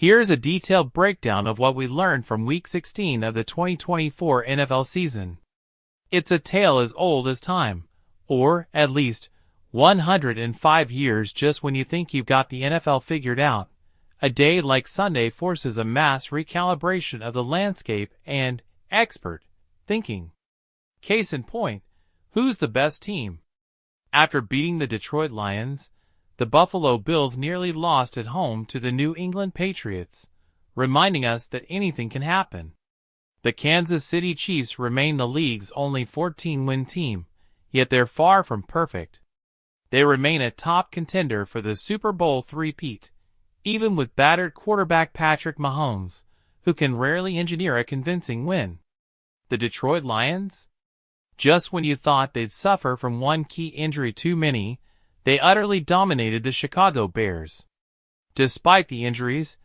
Here's a detailed breakdown of what we learned from Week 16 of the 2024 NFL season. It's a tale as old as time, or, at least, 105 years. Just when you think you've got the NFL figured out, a day like Sunday forces a mass recalibration of the landscape and expert thinking. Case in point, who's the best team? After beating the Detroit Lions, the Buffalo Bills nearly lost at home to the New England Patriots, reminding us that anything can happen. The Kansas City Chiefs remain the league's only 14-win team, yet they're far from perfect. They remain a top contender for the Super Bowl three-peat, even with battered quarterback Patrick Mahomes, who can rarely engineer a convincing win. The Detroit Lions? Just when you thought they'd suffer from one key injury too many, they utterly dominated the Chicago Bears. Despite the injuries,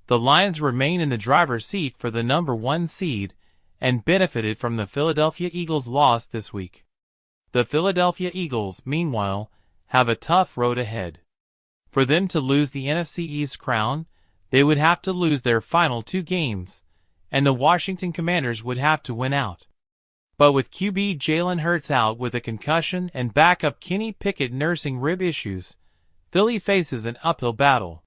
the Lions remain in the driver's seat for the number 1 seed and benefited from the Philadelphia Eagles' loss this week. The Philadelphia Eagles, meanwhile, have a tough road ahead. For them to lose the NFC East crown, they would have to lose their final 2 games, and the Washington Commanders would have to win out. But with QB Jalen Hurts out with a concussion and backup Kenny Pickett nursing rib issues, Philly faces an uphill battle.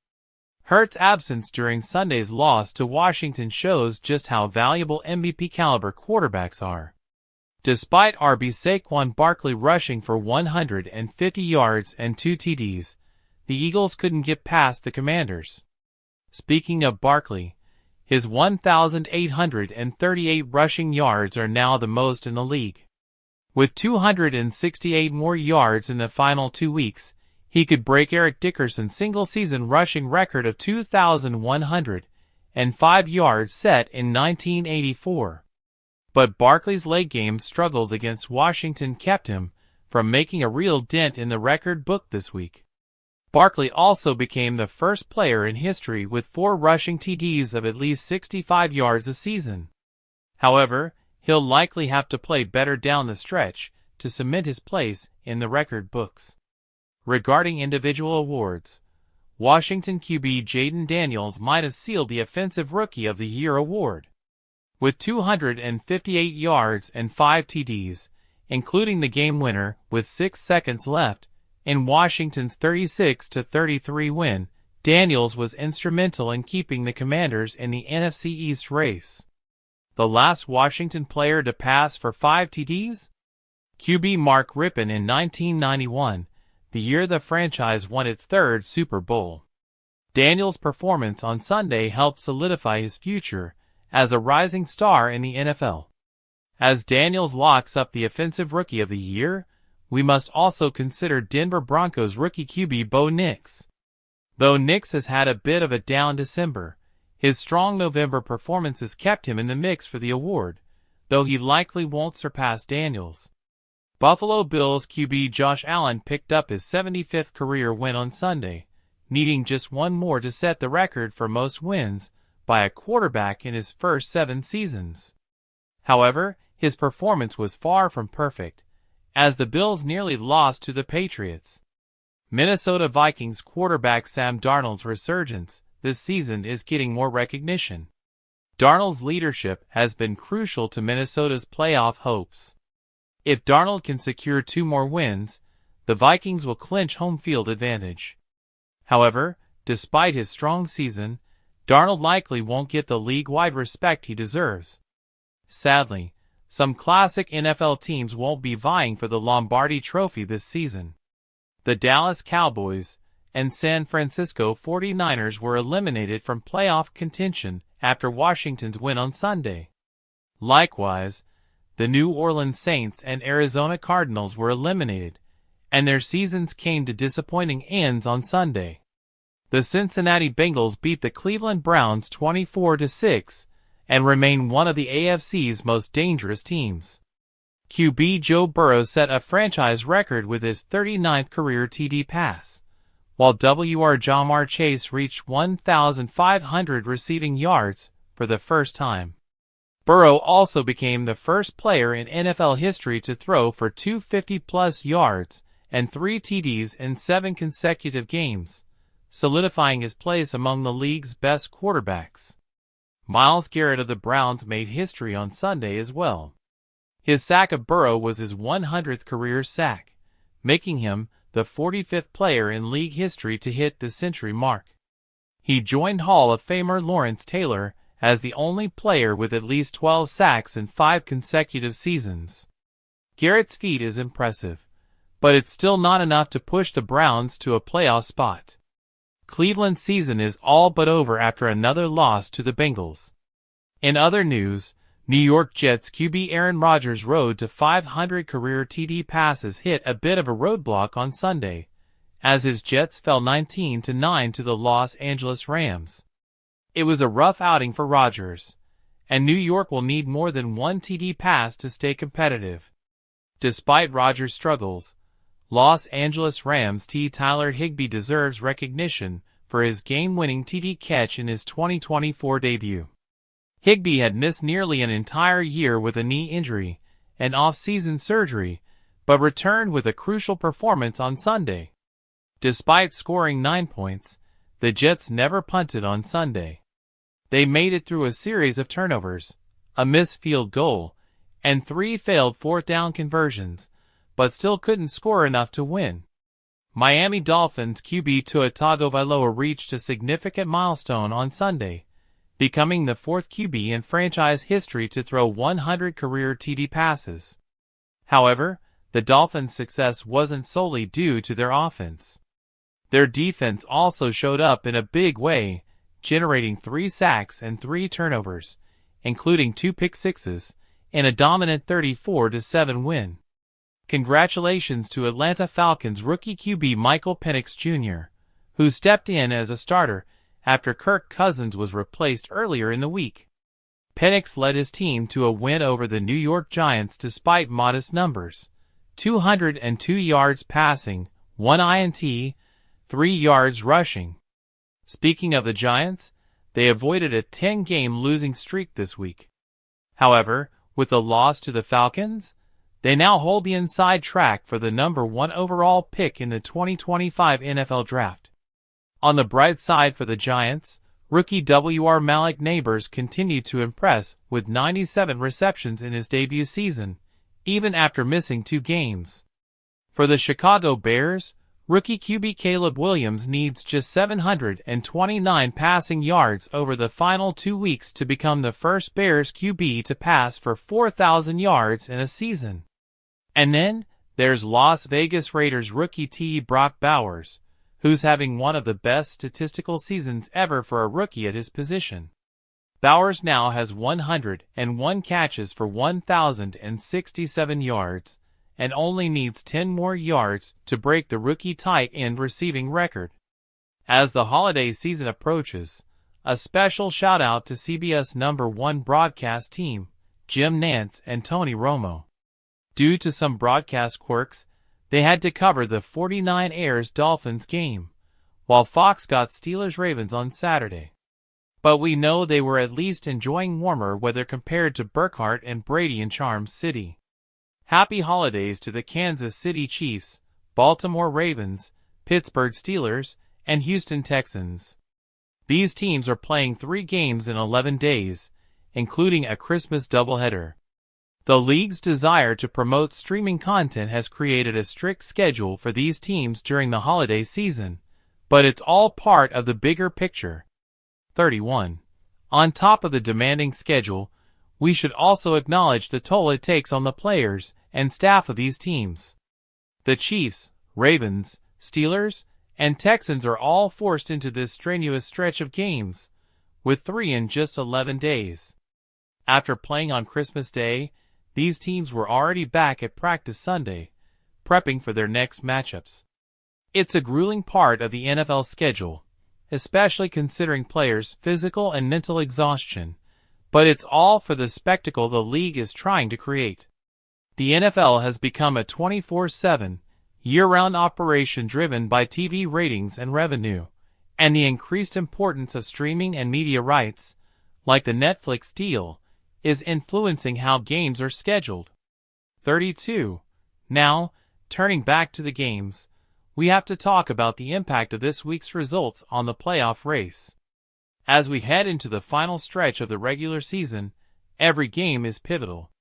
Hurts' absence during Sunday's loss to Washington shows just how valuable MVP-caliber quarterbacks are. Despite RB Saquon Barkley rushing for 150 yards and 2 TDs, the Eagles couldn't get past the Commanders. Speaking of Barkley, his 1,838 rushing yards are now the most in the league. With 268 more yards in the final 2 weeks, he could break Eric Dickerson's single-season rushing record of 2,105 yards set in 1984. But Barkley's late-game struggles against Washington kept him from making a real dent in the record book this week. Barkley also became the first player in history with 4 rushing TDs of at least 65 yards a season. However, he'll likely have to play better down the stretch to cement his place in the record books. Regarding individual awards, Washington QB Jayden Daniels might have sealed the Offensive Rookie of the Year award. With 258 yards and 5 TDs, including the game winner with 6 seconds left, in Washington's 36-33 win, Daniels was instrumental in keeping the Commanders in the NFC East race. The last Washington player to pass for 5 TDs? QB Mark Rippon in 1991, the year the franchise won its 3rd Super Bowl. Daniels' performance on Sunday helped solidify his future as a rising star in the NFL. As Daniels locks up the Offensive Rookie of the Year, we must also consider Denver Broncos rookie QB Bo Nix. Though Nix has had a bit of a down December, his strong November performances kept him in the mix for the award, though he likely won't surpass Daniels. Buffalo Bills QB Josh Allen picked up his 75th career win on Sunday, needing just one more to set the record for most wins by a quarterback in his first 7 seasons. However, his performance was far from perfect, as the Bills nearly lost to the Patriots. Minnesota Vikings quarterback Sam Darnold's resurgence this season is getting more recognition. Darnold's leadership has been crucial to Minnesota's playoff hopes. If Darnold can secure 2 more wins, the Vikings will clinch home field advantage. However, despite his strong season, Darnold likely won't get the league-wide respect he deserves. Sadly, some classic NFL teams won't be vying for the Lombardi Trophy this season. The Dallas Cowboys and San Francisco 49ers were eliminated from playoff contention after Washington's win on Sunday. Likewise, the New Orleans Saints and Arizona Cardinals were eliminated, and their seasons came to disappointing ends on Sunday. The Cincinnati Bengals beat the Cleveland Browns 24-6 and remain one of the AFC's most dangerous teams. QB Joe Burrow set a franchise record with his 39th career TD pass, while Jamar Chase reached 1,500 receiving yards for the first time. Burrow also became the first player in NFL history to throw for 250-plus yards and 3 TDs in 7 consecutive games, solidifying his place among the league's best quarterbacks. Myles Garrett of the Browns made history on Sunday as well. His sack of Burrow was his 100th career sack, making him the 45th player in league history to hit the century mark. He joined Hall of Famer Lawrence Taylor as the only player with at least 12 sacks in 5 consecutive seasons. Garrett's feat is impressive, but it's still not enough to push the Browns to a playoff spot. Cleveland's season is all but over after another loss to the Bengals. In other news, New York Jets QB Aaron Rodgers' road to 500 career TD passes hit a bit of a roadblock on Sunday, as his Jets fell 19-9 to the Los Angeles Rams. It was a rough outing for Rodgers, and New York will need more than one TD pass to stay competitive. Despite Rodgers' struggles, Los Angeles Rams Tyler Higbee deserves recognition for his game-winning TD catch in his 2024 debut. Higbee had missed nearly an entire year with a knee injury and off-season surgery, but returned with a crucial performance on Sunday. Despite scoring 9 points, the Jets never punted on Sunday. They made it through a series of turnovers, a missed field goal, and 3 failed fourth-down conversions, but still couldn't score enough to win. Miami Dolphins QB Tua Tagovailoa reached a significant milestone on Sunday, becoming the 4th QB in franchise history to throw 100 career TD passes. However, the Dolphins' success wasn't solely due to their offense. Their defense also showed up in a big way, generating 3 sacks and 3 turnovers, including 2 pick-sixes, in a dominant 34-7 win. Congratulations to Atlanta Falcons rookie QB Michael Penix Jr., who stepped in as a starter after Kirk Cousins was replaced earlier in the week. Penix led his team to a win over the New York Giants despite modest numbers: 202 yards passing, 1 INT, 3 yards rushing. Speaking of the Giants, they avoided a 10-game losing streak this week. However, with the loss to the Falcons, they now hold the inside track for the number 1 overall pick in the 2025 NFL Draft. On the bright side for the Giants, rookie W.R. Malik Neighbors continued to impress with 97 receptions in his debut season, even after missing 2 games. For the Chicago Bears, rookie QB Caleb Williams needs just 729 passing yards over the final 2 weeks to become the first Bears QB to pass for 4,000 yards in a season. And then, there's Las Vegas Raiders rookie T. Brock Bowers, who's having one of the best statistical seasons ever for a rookie at his position. Bowers now has 101 catches for 1,067 yards, and only needs 10 more yards to break the rookie tight end receiving record. As the holiday season approaches, a special shout-out to CBS number 1 broadcast team, Jim Nantz and Tony Romo. Due to some broadcast quirks, they had to cover the 49ers-Dolphins game, while Fox got Steelers-Ravens on Saturday. But we know they were at least enjoying warmer weather compared to Burkhardt and Brady in Charm City. Happy holidays to the Kansas City Chiefs, Baltimore Ravens, Pittsburgh Steelers, and Houston Texans. These teams are playing 3 games in 11 days, including a Christmas doubleheader. The league's desire to promote streaming content has created a strict schedule for these teams during the holiday season, but it's all part of the bigger picture. 31. On top of the demanding schedule, we should also acknowledge the toll it takes on the players and staff of these teams. The Chiefs, Ravens, Steelers, and Texans are all forced into this strenuous stretch of games, with 3 in just 11 days. After playing on Christmas Day, these teams were already back at practice Sunday, prepping for their next matchups. It's a grueling part of the NFL schedule, especially considering players' physical and mental exhaustion, but it's all for the spectacle the league is trying to create. The NFL has become a 24/7, year-round operation driven by TV ratings and revenue, and the increased importance of streaming and media rights, like the Netflix deal, is influencing how games are scheduled. 32. Now, turning back to the games, we have to talk about the impact of this week's results on the playoff race. As we head into the final stretch of the regular season, every game is pivotal.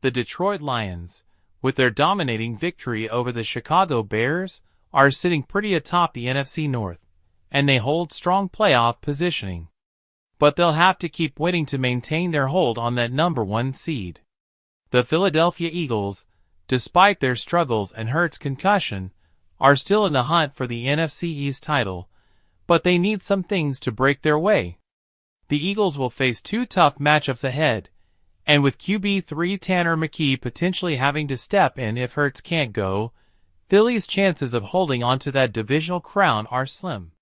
The Detroit Lions, with their dominating victory over the Chicago Bears, are sitting pretty atop the NFC North, and they hold strong playoff positioning. But they'll have to keep winning to maintain their hold on that number 1 seed. The Philadelphia Eagles, despite their struggles and Hurts' concussion, are still in the hunt for the NFC East title, but they need some things to break their way. The Eagles will face 2 tough matchups ahead, and with QB3 Tanner McKee potentially having to step in if Hurts can't go, Philly's chances of holding onto that divisional crown are slim.